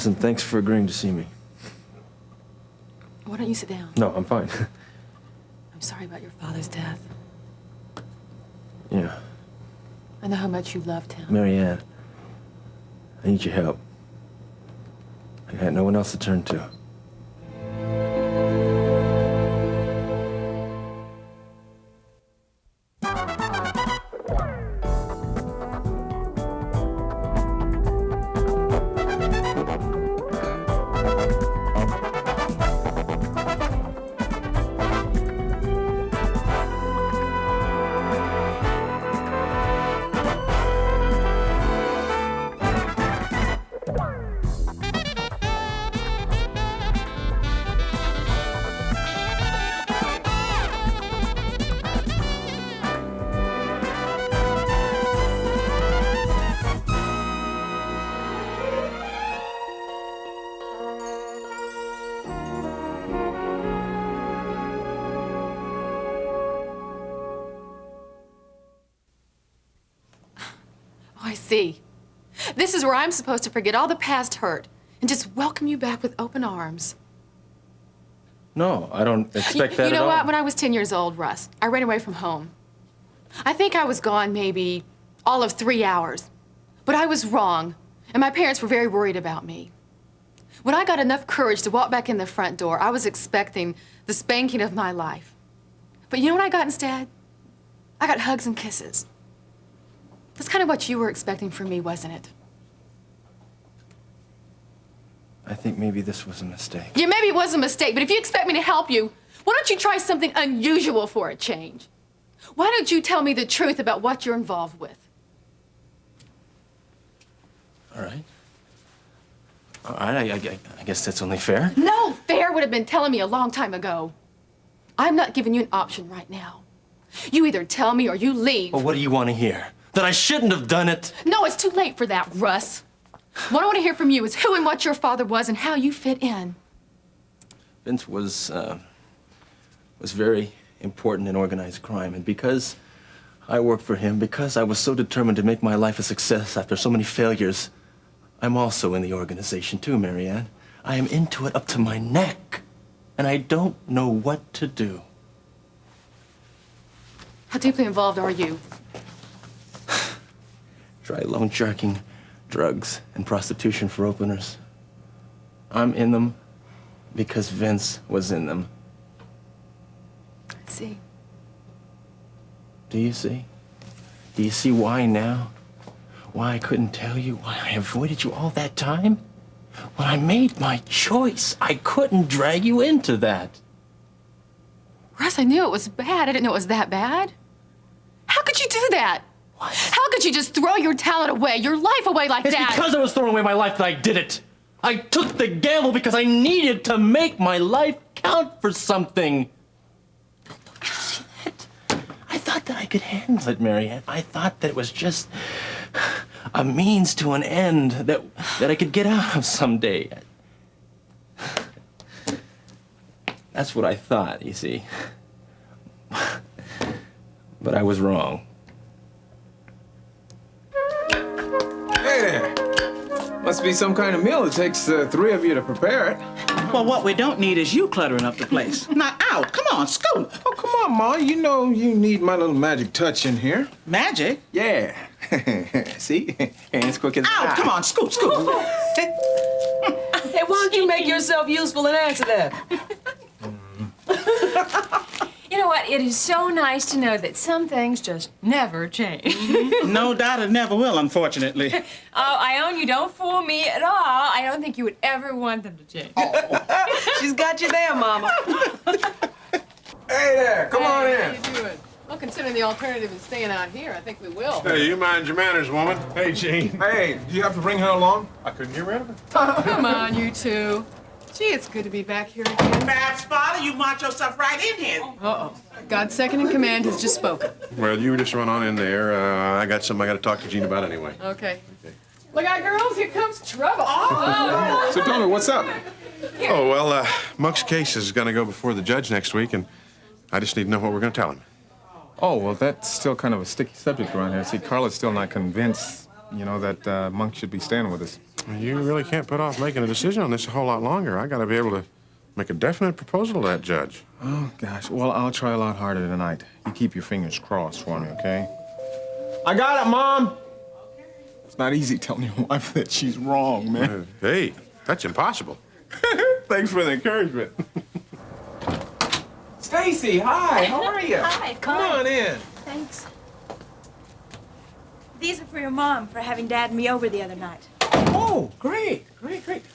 Listen, thanks for agreeing to see me. Why don't you sit down? No, I'm fine. I'm sorry about your father's death. Yeah. I know how much you loved him. Marianne, I need your help. I got no one else to turn to. Oh, I see. This is where I'm supposed to forget all the past hurt and just welcome you back with open arms. No, I don't expect that You know at all. what? When I was 10 years old, Russ, I ran away from home. I think I was gone maybe all of 3 hours. But I was wrong, and my parents were very worried about me. When I got enough courage to walk back in the front door, I was expecting the spanking of my life. But you know what I got instead? I got hugs and kisses. That's kind of what you were expecting from me, wasn't it? I think maybe this was a mistake. Yeah, maybe it was a mistake, but if you expect me to help you, why don't you try something unusual for a change? Why don't you tell me the truth about what you're involved with? All right. All right, I guess that's only fair. No, fair would have been telling me a long time ago. I'm not giving you an option right now. You either tell me or you leave. Well, what do you want to hear? That I shouldn't have done it? No, it's too late for that, Russ. What I want to hear from you is who and what your father was and how you fit in. Vince was very important in organized crime, and because I worked for him, because I was so determined to make my life a success after so many failures, I'm also in the organization too, Marianne. I am into it up to my neck, and I don't know what to do. How deeply involved are you? Try loan sharking, drugs, and prostitution for openers. I'm in them because Vince was in them. I see. Do you see? Do you see why now? Why I couldn't tell you? Why I avoided you all that time? When I made my choice, I couldn't drag you into that. Russ, I knew it was bad. I didn't know it was that bad. How could you do that? What? How could you just throw your talent away, your life away like It's that? because I was throwing away my life that I did it. I took the gamble because I needed to make my life count for something. Don't you see that? I thought that I could handle it, Marianne. I thought that it was just a means to an end that I could get out of someday. That's what I thought, you see. But I was wrong. Hey there. Must be some kind of meal. It takes three of you to prepare it. Well, what we don't need is you cluttering up the place. Now, out. Come on, scoot. Oh, come on, Ma. You know you need my little magic touch in here. Magic? Yeah. See? Hands quick as Out. Come on, scoot, scoot. Hey, why don't you make yourself useful and answer that? You know what? It is so nice to know that some things just never change. No doubt it never will, unfortunately. Oh, Ione, you don't fool me at all. I don't think you would ever want them to change. She's got you there, Mama. Hey there. Come on in. How you doing? Well, considering the alternative is staying out here, I think we will. Hey, you mind your manners, woman. Hey, Gene. Hey, do you have to bring her along? I couldn't get rid of her. Come on, you two. Gee, it's good to be back here again. Babs, father, you march yourself right in here. Uh-oh. God's second in command has just spoken. Well, you just run on in there. I got something I got to talk to Gene about anyway. Okay. Look out, girls. Here comes trouble. So tell me, what's up? Oh, well, Monk's case is going to go before the judge next week, and I just need to know what we're going to tell him. Oh, well, that's still kind of a sticky subject around here. See, Carla's still not convinced, you know, that Monk should be staying with us. You really can't put off making a decision on this a whole lot longer. I gotta be able to make a definite proposal to that judge. Oh, gosh. Well, I'll try a lot harder tonight. You keep your fingers crossed for me, okay? I got it, Mom! It's not easy telling your wife that she's wrong, man. Hey, that's impossible. Thanks for the encouragement. Stacy, hi. How are you? Hi, Come on in. Thanks. These are for your mom for having Dad and me over the other night. Oh, great.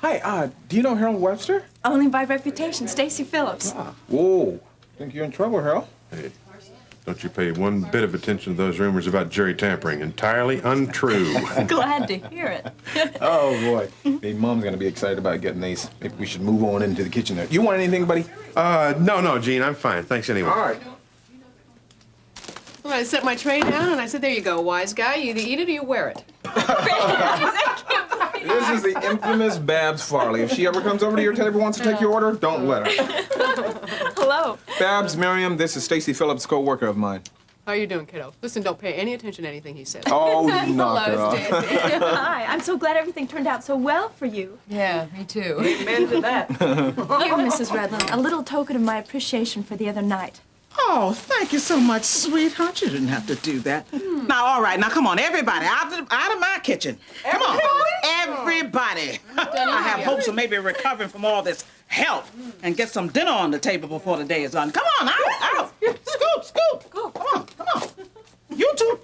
Hi, do you know Harold Webster? Only by reputation, Stacy Phillips. Whoa. Think you're in trouble, Harold? Hey, don't you pay one bit of attention to those rumors about Jerry tampering. Entirely untrue. Glad to hear it. Oh, boy. Hey, Mom's gonna be excited about getting these. Maybe we should move on into the kitchen there. You want anything, buddy? No, Gene, I'm fine. Thanks anyway. All right. Well, I set my tray down and I said, there you go, wise guy. You either eat it or you wear it. This is the infamous Babs Farley. If she ever comes over to your table and wants to take your order, don't let her. Hello. Babs, Miriam, this is Stacy Phillips, co-worker of mine. How you doing, kiddo? Listen, don't pay any attention to anything he says. Oh, you knock her off. Hi. I'm so glad everything turned out so well for you. Yeah, me too. Amen to that. Here, Mrs. Redland, a little token of my appreciation for the other night. Oh, thank you so much, sweetheart. You didn't have to do that. Now, all right. Now, come on, everybody, out of my kitchen. Come on, everybody. I have hopes of maybe recovering from all this help and get some dinner on the table before the day is done. Come on, out. Scoop. Come on. You two.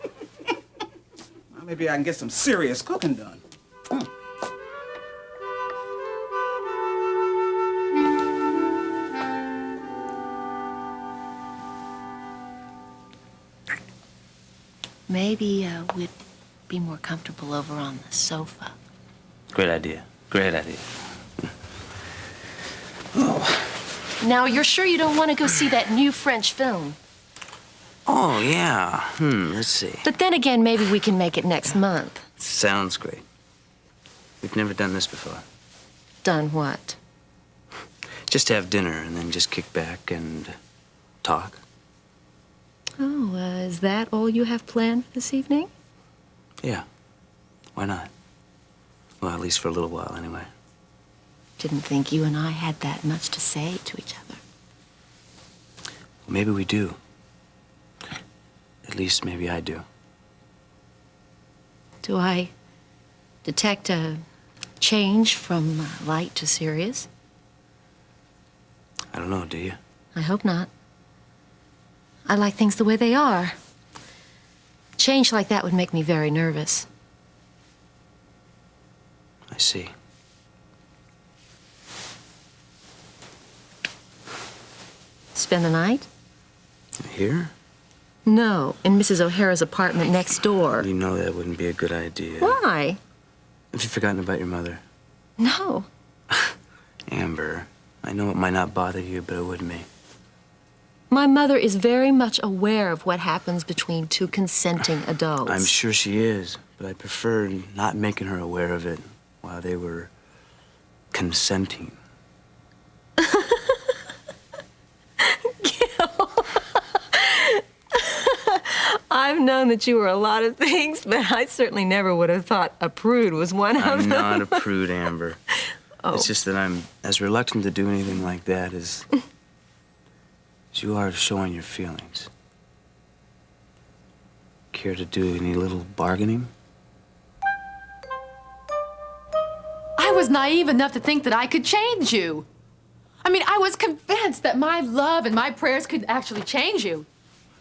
Well, maybe I can get some serious cooking done. Maybe we'd be more comfortable over on the sofa. Great idea. Now, you're sure you don't want to go see that new French film? Oh, yeah. Let's see. But then again, maybe we can make it next month. Sounds great. We've never done this before. Done what? Just have dinner and then just kick back and talk. Oh, is that all you have planned this evening? Yeah. Why not? Well, at least for a little while, anyway. Didn't think you and I had that much to say to each other. Well, maybe we do. At least maybe I do. Do I detect a change from light to serious? I don't know, do you? I hope not. I like things the way they are. Change like that would make me very nervous. I see. Spend the night? Here? No, in Mrs. O'Hara's apartment next door. You know that wouldn't be a good idea. Why? Have you forgotten about your mother? No. Amber, I know it might not bother you, but it would me. My mother is very much aware of what happens between two consenting adults. I'm sure she is, but I prefer not making her aware of it while they were consenting. I've known that you were a lot of things, but I certainly never would have thought a prude was one of them. I'm not a prude, Amber. Oh. It's just that I'm as reluctant to do anything like that as you are to showing your feelings. Care to do any little bargaining? I was naive enough to think that I could change you. I mean, I was convinced that my love and my prayers could actually change you.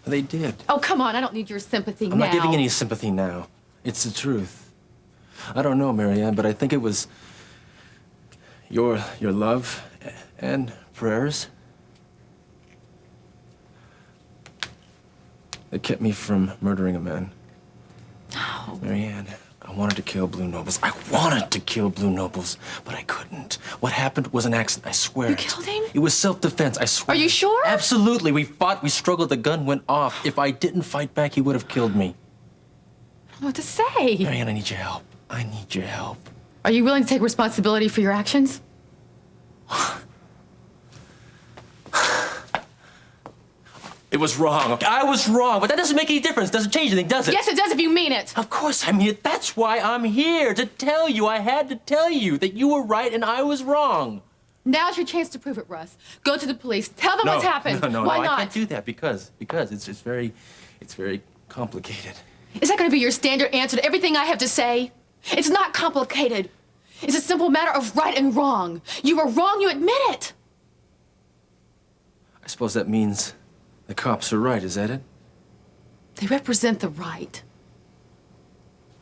They did. Oh, come on, I don't need your sympathy I'm now. not giving any sympathy now. It's the truth. I don't know, Marianne, but I think it was your love and prayers that kept me from murdering a man. Oh. Marianne, I wanted to kill Blue Nobles. I wanted to kill Blue Nobles, but I couldn't. What happened was an accident, I swear. You killed him? It was self-defense, I swear. Are you sure? Absolutely. We fought, we struggled, the gun went off. If I didn't fight back, he would have killed me. I don't know what to say. Marianne, I need your help. I need your help. Are you willing to take responsibility for your actions? It was wrong. Okay? I was wrong, but that doesn't make any difference. Doesn't change anything, does it? Yes, it does if you mean it. Of course I mean it. That's why I'm here, to tell you. I had to tell you that you were right and I was wrong. Now's your chance to prove it, Russ. Go to the police. Tell them what's happened. No, Why not? I can't do that because it's very complicated. Is that going to be your standard answer to everything I have to say? It's not complicated. It's a simple matter of right and wrong. You were wrong, you admit it. I suppose that means the cops are right, is that it? They represent the right.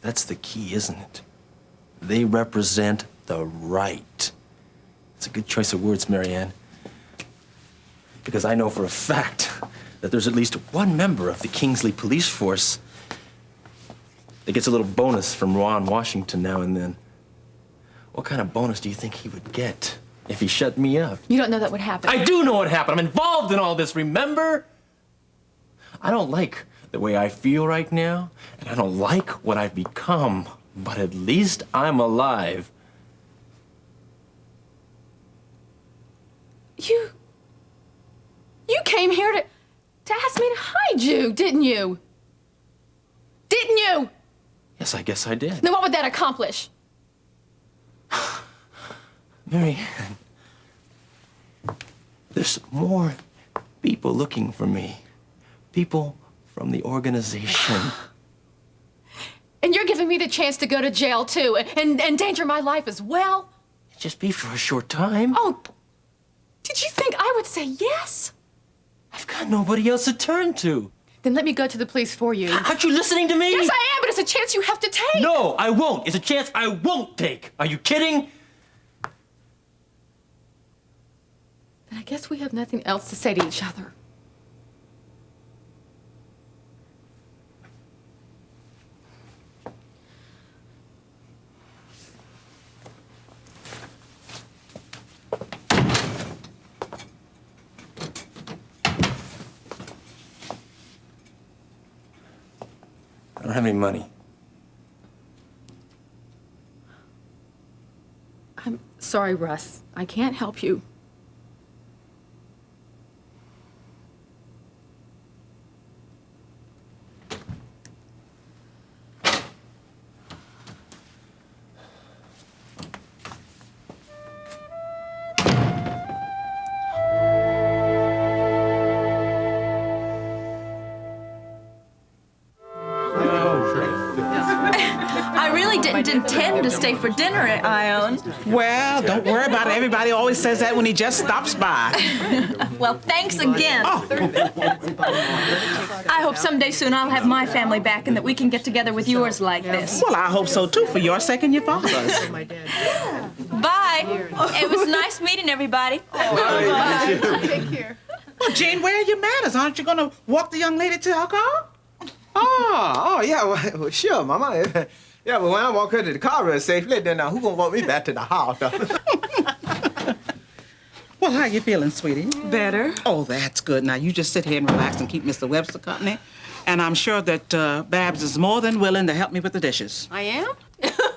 That's the key, isn't it? They represent the right. It's a good choice of words, Marianne. Because I know for a fact that there's at least one member of the Kingsley police force that gets a little bonus from Ron Washington now and then. What kind of bonus do you think he would get if he shut me up? You don't know that would happen. I do know what happened. I'm involved in all this, remember? I don't like the way I feel right now, and I don't like what I've become, but at least I'm alive. You came here to ask me to hide you, didn't you? Didn't you? Yes, I guess I did. Then what would that accomplish? Mary, there's more people looking for me. People from the organization. And you're giving me the chance to go to jail, too, and endanger my life as well? Just be for a short time. Oh, did you think I would say yes? I've got nobody else to turn to. Then let me go to the police for you. Aren't you listening to me? Yes, I am, but it's a chance you have to take. No, I won't. It's a chance I won't take. Are you kidding? Then I guess we have nothing else to say to each other. I don't have any money. I'm sorry, Russ. I can't help you. I really didn't intend to stay for dinner at Ione. Well, don't worry about it. Everybody always says that when he just stops by. Well, thanks again. Oh. I hope someday soon I'll have my family back and that we can get together with yours like this. Well, I hope so too, for your sake and your father's. Bye. It was nice meeting everybody. Take care. Well, Jane, where are your manners? Aren't you going to walk the young lady to her car? Oh, yeah, well, sure, Mama. Yeah, but when I walk her to the car real safely, then who gonna walk me back to the house? Well, how you feeling, sweetie? Better. Oh, that's good. Now, you just sit here and relax and keep Mr. Webster company. And I'm sure that Babs is more than willing to help me with the dishes. I am?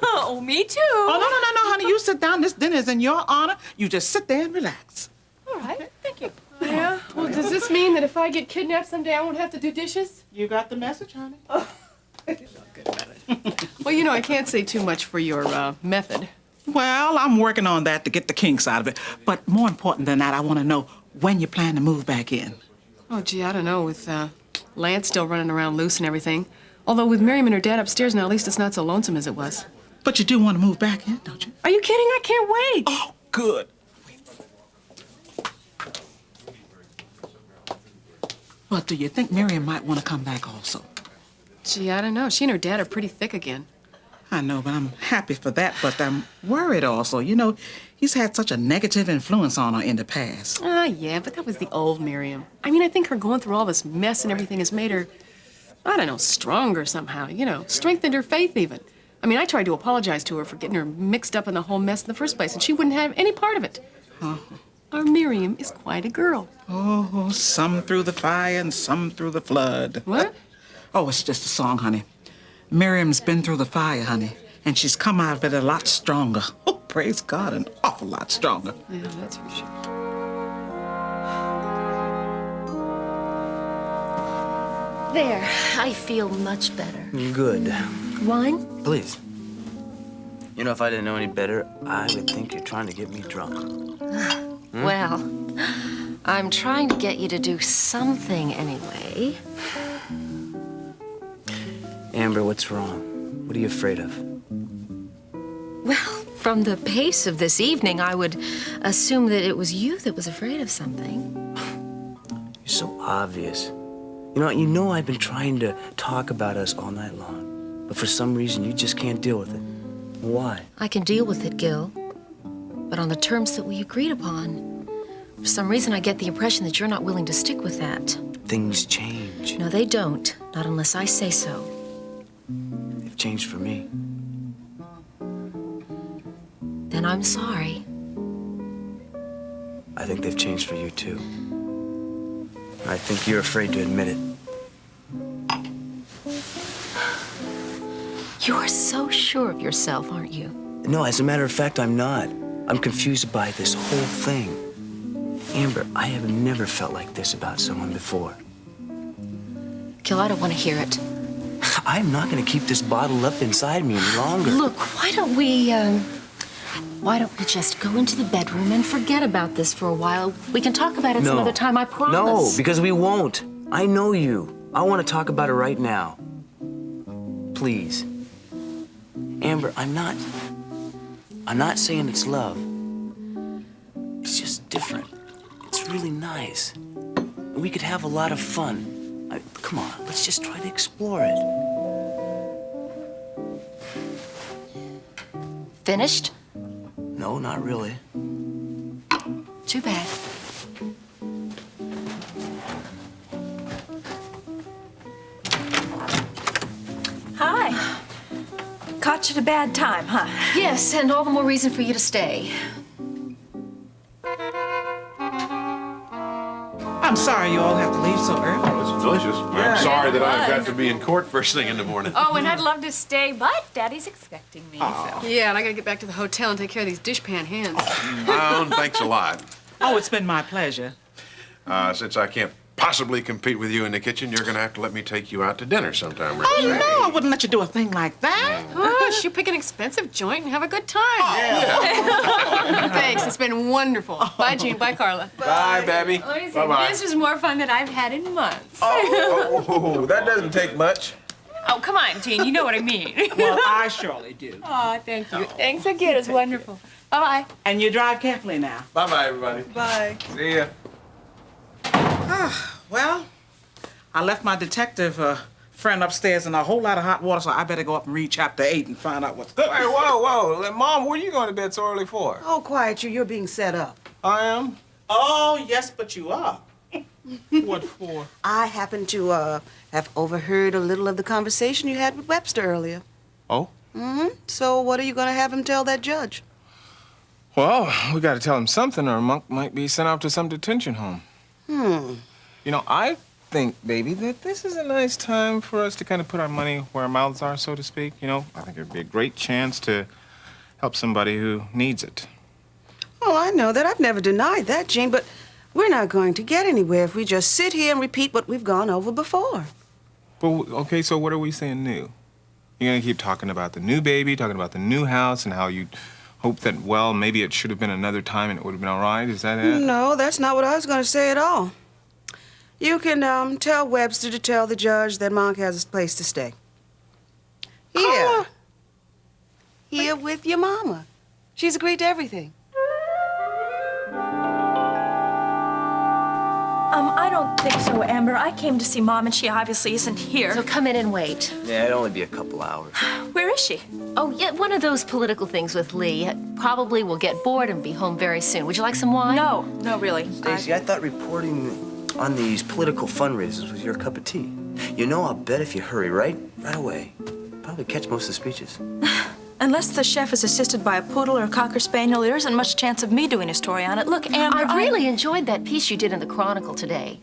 Oh, me too. Oh, no, honey. You sit down. This dinner is in your honor. You just sit there and relax. All right, thank you. Yeah? Well, does this mean that if I get kidnapped someday, I won't have to do dishes? You got the message, honey. Well, you know, I can't say too much for your method. Well, I'm working on that to get the kinks out of it. But more important than that, I want to know when you plan to move back in. Oh, gee, I don't know, with Lance still running around loose and everything. Although with Miriam and her dad upstairs now, at least it's not so lonesome as it was. But you do want to move back in, don't you? Are you kidding? I can't wait. Oh, good. But do you think Miriam might want to come back also? Gee, I don't know. She and her dad are pretty thick again. I know, but I'm happy for that, but I'm worried also. You know, he's had such a negative influence on her in the past. Yeah, but that was the old Miriam. I mean, I think her going through all this mess and everything has made her, I don't know, stronger somehow, you know, strengthened her faith even. I mean, I tried to apologize to her for getting her mixed up in the whole mess in the first place, and she wouldn't have any part of it. Our Miriam is quite a girl. Oh, some through the fire and some through the flood. What? Oh, it's just a song, honey. Miriam's been through the fire, honey, and she's come out of it a lot stronger. Oh, praise God, an awful lot stronger. Yeah, that's for sure. There, I feel much better. Good. Wine? Please. You know, if I didn't know any better, I would think you're trying to get me drunk. Well, I'm trying to get you to do something anyway. Amber, what's wrong? What are you afraid of? Well, from the pace of this evening, I would assume that it was you that was afraid of something. You're so obvious. You know I've been trying to talk about us all night long, but for some reason you just can't deal with it. Why? I can deal with it, Gil, but on the terms that we agreed upon. For some reason, I get the impression that you're not willing to stick with that. Things change. No, they don't. Not unless I say so. They've changed for me. Then I'm sorry. I think they've changed for you, too. I think you're afraid to admit it. You're so sure of yourself, aren't you? No, as a matter of fact, I'm not. I'm confused by this whole thing. Amber, I have never felt like this about someone before. Gil, I don't want to hear it. I'm not going to keep this bottled up inside me any longer. Look, why don't we just go into the bedroom and forget about this for a while? We can talk about it some other time, I promise. No, because we won't. I know you. I want to talk about it right now. Please. Amber, I'm not saying it's love. It's just different. It's really nice. We could have a lot of fun. Come on, let's just try to explore it. Finished? No, not really. Too bad. Hi. Caught you at a bad time, huh? Yes, and all the more reason for you to stay. I'm sorry you all have to leave so early. Oh, it's delicious. I'm sorry that I've got to be in court first thing in the morning. Oh, and I'd love to stay, but Daddy's expecting me. So. Yeah, and I gotta get back to the hotel and take care of these dishpan hands. Pound, thanks a lot. Oh, it's been my pleasure. Since I can't possibly compete with you in the kitchen, you're gonna have to let me take you out to dinner sometime. Oh, no, I wouldn't let you do a thing like that. Hush, you pick an expensive joint and have a good time. Thanks, it's been wonderful. Bye, Jean. Bye, Carla. Bye, baby. Bye-bye. This was more fun than I've had in months. Oh, that doesn't take much. Oh, come on, Jean. You know what I mean. Well, I surely do. Oh, thank you. Thanks again. It was wonderful. Bye-bye. And you drive carefully now. Bye-bye, everybody. Bye. See ya. Well, I left my detective friend upstairs in a whole lot of hot water, so I better go up and read chapter 8 and find out what's good. Hey, whoa. Mom, what are you going to bed so early for? Oh, quiet you. You're being set up. I am? Oh, yes, but you are. What for? I happen to have overheard a little of the conversation you had with Webster earlier. Oh? Mm-hmm. So what are you going to have him tell that judge? Well, we got to tell him something, or Monk might be sent out to some detention home. You know, I think, baby, that this is a nice time for us to kind of put our money where our mouths are, so to speak. You know, I think it'd be a great chance to help somebody who needs it. Oh, I know that. I've never denied that, Jean, but we're not going to get anywhere if we just sit here and repeat what we've gone over before. Well, okay, so what are we saying new? You're gonna keep talking about the new baby, talking about the new house, and how you hope that, well, maybe it should have been another time and it would have been all right? Is that it? No, that's not what I was going to say at all. You can tell Webster to tell the judge that Monk has a place to stay. Here. Here with your mama. She's agreed to everything. I don't think so, Amber. I came to see Mom, and she obviously isn't here. So come in and wait. Yeah, it'd only be a couple hours. Where is she? Oh, yeah, one of those political things with Lee. Probably will get bored and be home very soon. Would you like some wine? No, really. Stacy, I thought reporting on these political fundraisers was your cup of tea. You know, I'll bet if you hurry right away, probably catch most of the speeches. Unless the chef is assisted by a poodle or a cocker spaniel, there isn't much chance of me doing a story on it. Look, Amber, I really enjoyed that piece you did in the Chronicle today.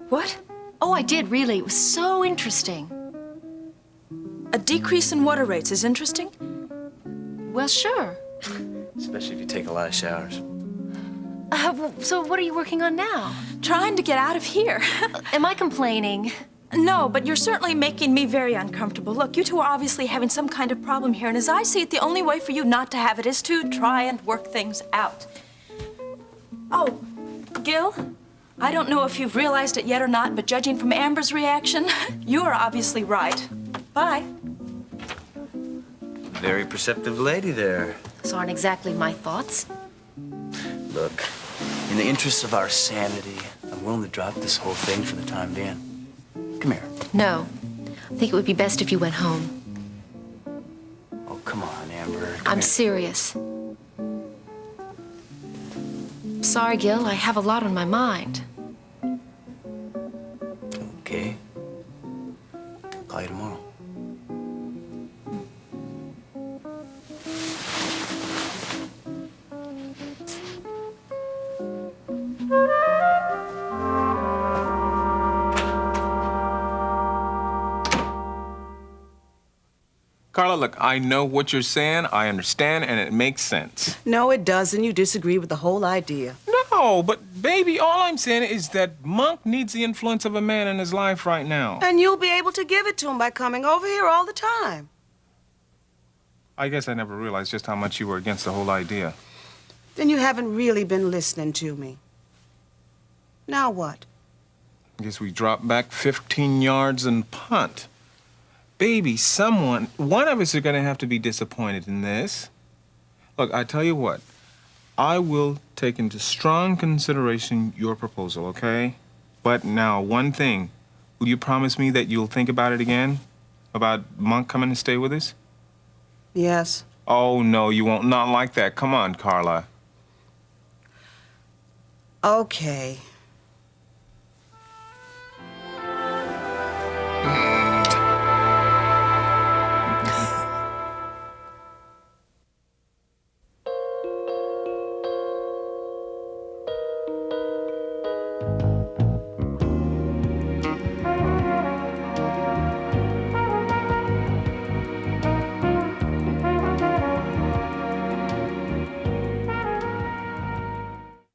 What? Oh, I did, really. It was so interesting. A decrease in water rates is interesting? Well, sure. Especially if you take a lot of showers. So what are you working on now? Trying to get out of here. Am I complaining? No, but you're certainly making me very uncomfortable. Look, you two are obviously having some kind of problem here, and as I see it, the only way for you not to have it is to try and work things out. Oh, Gil, I don't know if you've realized it yet or not, but judging from Amber's reaction, you are obviously right. Bye. Very perceptive lady there. Those aren't exactly my thoughts. Look, in the interests of our sanity, I'm willing to drop this whole thing for the time being. Come here. No. I think it would be best if you went home. Oh, come on, Amber. I'm serious. Sorry, Gil. I have a lot on my mind. Okay. Call you tomorrow. Carla, look, I know what you're saying. I understand, and it makes sense. No, it doesn't. You disagree with the whole idea. No, but baby, all I'm saying is that Monk needs the influence of a man in his life right now. And you'll be able to give it to him by coming over here all the time. I guess I never realized just how much you were against the whole idea. Then you haven't really been listening to me. Now what? I guess we drop back 15 yards and punt. Baby, one of us are gonna have to be disappointed in this. Look, I tell you what, I will take into strong consideration your proposal, okay? But now, one thing, will you promise me that you'll think about it again? About Monk coming to stay with us? Yes. Oh, no, you won't. Not like that. Come on, Carla. Okay.